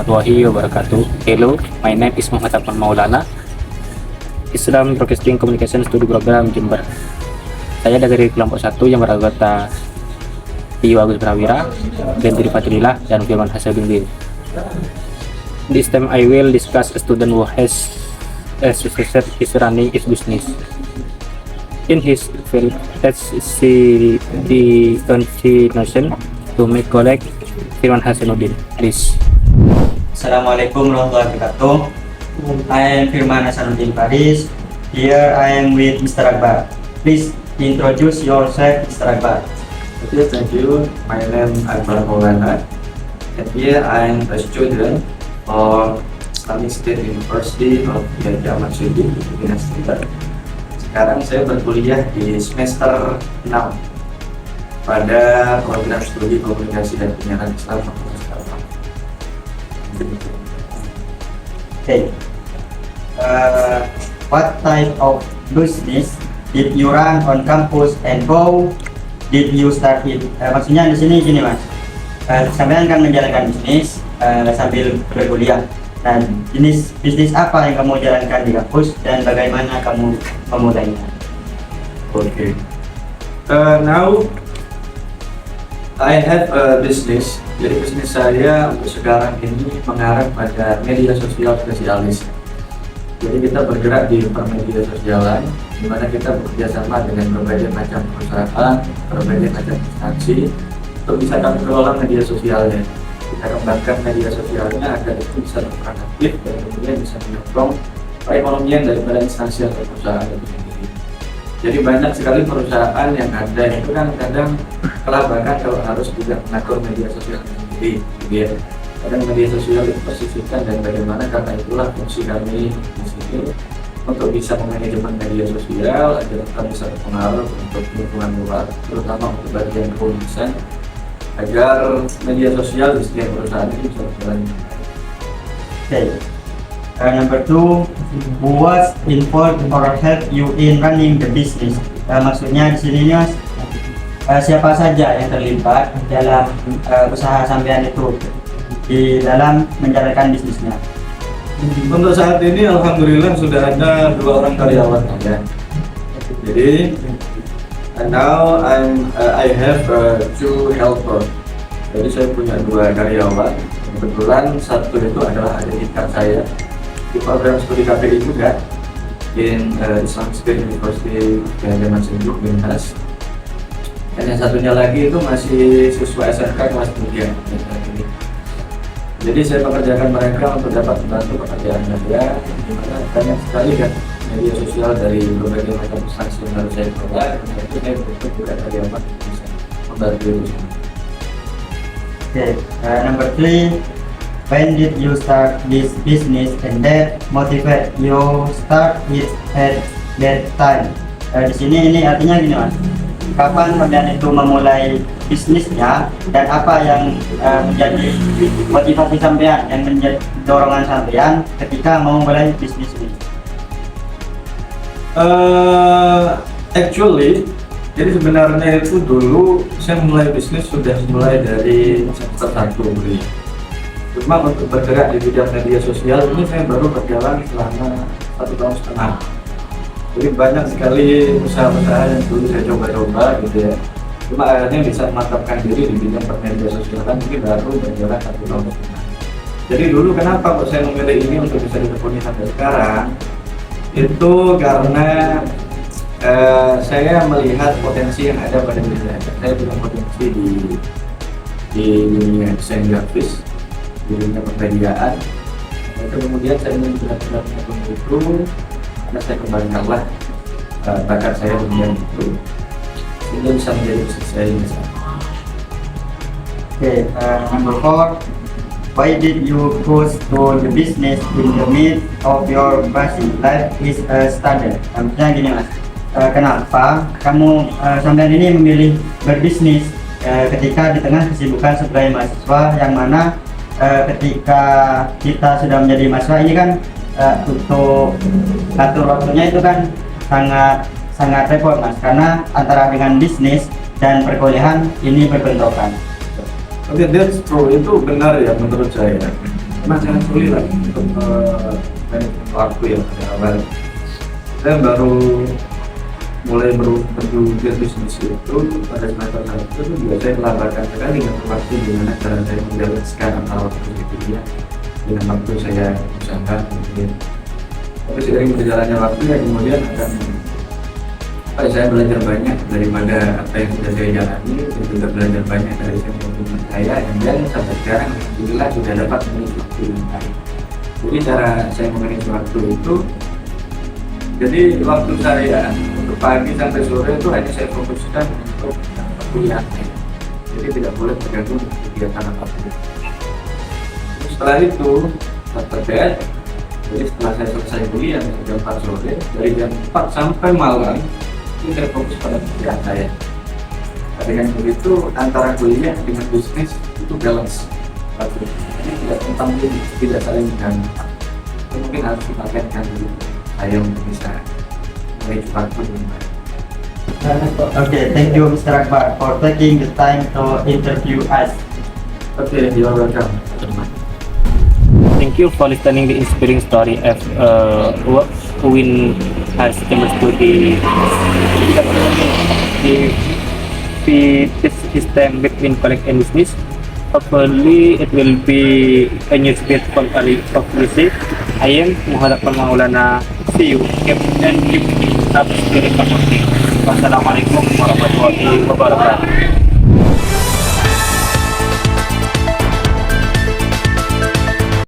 warahmatullahi wabarakatuh. Hello, my name is Muhammad Afan Maulana, Islam Broadcasting Communication Studi Program Jember. Saya dari kelompok 1 yang beranggota Tio Agus Prawira, Dendri Fatrillah, dan Firman Hasaduddin. This time I will discuss a student who has a success is running his business. In his field, let's see the continuation to make collect Firman Hasaduddin, please. Assalamualaikum warahmatullahi wabarakatuh. I am Firman Hasaduddin Faris. Here I am with Mr. Akbar. Please introduce yourself, Mr. Akbar. Okay, thank you. My name is Akbar Maulana, and here I am a student of Islamic State University of Yahya Mansudi, Universitas. Sekarang saya berkuliah di semester 6 pada program studi komunikasi dan penyiaran Islam Fakultas Telkom. Okay. What type of business did you run on campus and how did you start it? Maksudnya di sini gini mas, sampean kan menjalankan bisnis sambil berkuliah. Dan jenis bisnis apa yang kamu jalankan di kampus dan bagaimana kamu memulainya? Okay. Now I have a business. Jadi bisnis saya untuk sekarang ini mengarah pada media sosial spesialis. Jadi kita bergerak di media sosialan, di mana kita bekerja sama dengan berbagai macam perusahaan, berbagai macam instansi untuk bisa kami kelola media sosialnya. Kita kembangkan media sosialnya agar itu bisa berperan aktif dan kemudian bisa mendorong perekonomian daripada instansi atau perusahaan itu sendiri. Jadi banyak sekali perusahaan yang ada itu kan kadang kelabakan kalau harus juga mengatur media sosial sendiri. Gitu. Kadang media sosial itu persisihkan dan bagaimana, karena itulah fungsi kami di sini untuk bisa memanajemen media sosial agar kita bisa berpengaruh untuk lingkungan luar, terutama untuk bagian penulisan, agar media sosial di setiap perusahaan ini bisa berjalan. Okay. Number 2, who was involved or help you in running the business? Maksudnya di sini mas, siapa saja yang terlibat dalam usaha sampean itu di dalam menjalankan bisnisnya? Untuk saat ini alhamdulillah sudah ada 2 orang karyawan ya. Jadi now I have 2 helper. Jadi saya punya 2 karyawan. Kebetulan satu itu adalah adik tingkat saya di program studi KPI juga in Islamic State University Yahya Mansudi Universitas. Dan yang satunya lagi itu masih siswa SMK kelas 3 ini. Jadi saya pekerjakan mereka untuk dapat membantu pekerjaan saya, di mana banyak sekali kan media sosial dari berbagai macam instansi yang harus saya kelola. Dan itu saya butuh juga karyawan bisa membantu itu. Okay. Number 3, when did you start this business and that motivate you start it at that time? Di sini ini artinya gini mas, kapan kalian itu memulai bisnisnya dan apa yang menjadi motivasi sampean, yang menjadi dorongan sampean ketika mau mulai bisnis ini? Actually, jadi sebenarnya itu dulu saya mulai bisnis sudah mulai dari semester 1 beli. Cuma untuk bergerak di bidang media sosial ini saya baru berjalan selama 1,5 tahun. Jadi banyak sekali usaha-usaha yang dulu saya coba-coba gitu ya. Cuma akhirnya bisa memantapkan diri di bidang media sosial kan ini baru berjalan 1,5 tahun. Jadi dulu kenapa kok saya memilih ini untuk bisa ditekuni sampai sekarang? Itu karena saya melihat potensi yang ada pada diri saya. Saya punya potensi di dunia desain grafis, di dunia pemediaan. Itu kemudian saya ingin benar-benar menekuni itu, karena saya kembangkanlah bakat saya di dunia itu, sehingga bisa menjadi bisnis saya ini. Okay, number 4, why did you choose to the business in the midst of your busy life is a student? Maksudnya gini mas, kenapa kamu sampai ini memilih berbisnis ketika di tengah kesibukan sebagai mahasiswa, yang mana ketika kita sudah menjadi mahasiswa ini kan untuk atur waktunya itu kan sangat repot mas, karena antara dengan bisnis dan perkuliahan ini berbentrokan. Oke, that's true, itu benar ya menurut saya. memang sangat sulit lah untuk manajemen waktu ya pada awal. Saya baru mulai berpikir bisnis itu pada semester 1 itu juga saya melambangkan sekali dengan waktu gimana cara saya menjelaskan antara waktu itu ya dengan waktu saya usaha kemudian. Tapi seiring berjalannya waktu ya kemudian akan saya belajar banyak daripada apa yang sudah saya jalani. Saya juga belajar banyak dari teman saya dan sampai sekarang alhamdulillah sudah dapat mengenai waktu yang baik. Jadi cara saya mengenai waktu itu, jadi waktu saya untuk pagi sampai sore itu hanya saya fokuskan untuk kuliah. Jadi tidak boleh tergantung kegiatan apapun. Setelah itu terkait, jadi setelah saya selesai kuliah jam 4 sore, dari jam 4 sampai malam ini saya fokus pada pekerjaan saya. Dengan begitu antara kuliah dengan bisnis itu balance. Ini tidak tentang tidak saling mengganggu. Mungkin harus kita kaitkan dulu saya untuk bisa menuju waktu dengan baik. Okay, thank you Mr. Akbar for taking the time to interview us. Okay, you are welcome. Thank you for listening the inspiring story of Win has chambers to the system between collect and business. Hopefully it will be a new spirit for policy. I am Muhammad Maulana. See you and keep up spirit. Wassalamualaikum warahmatullahi wabarakatuh.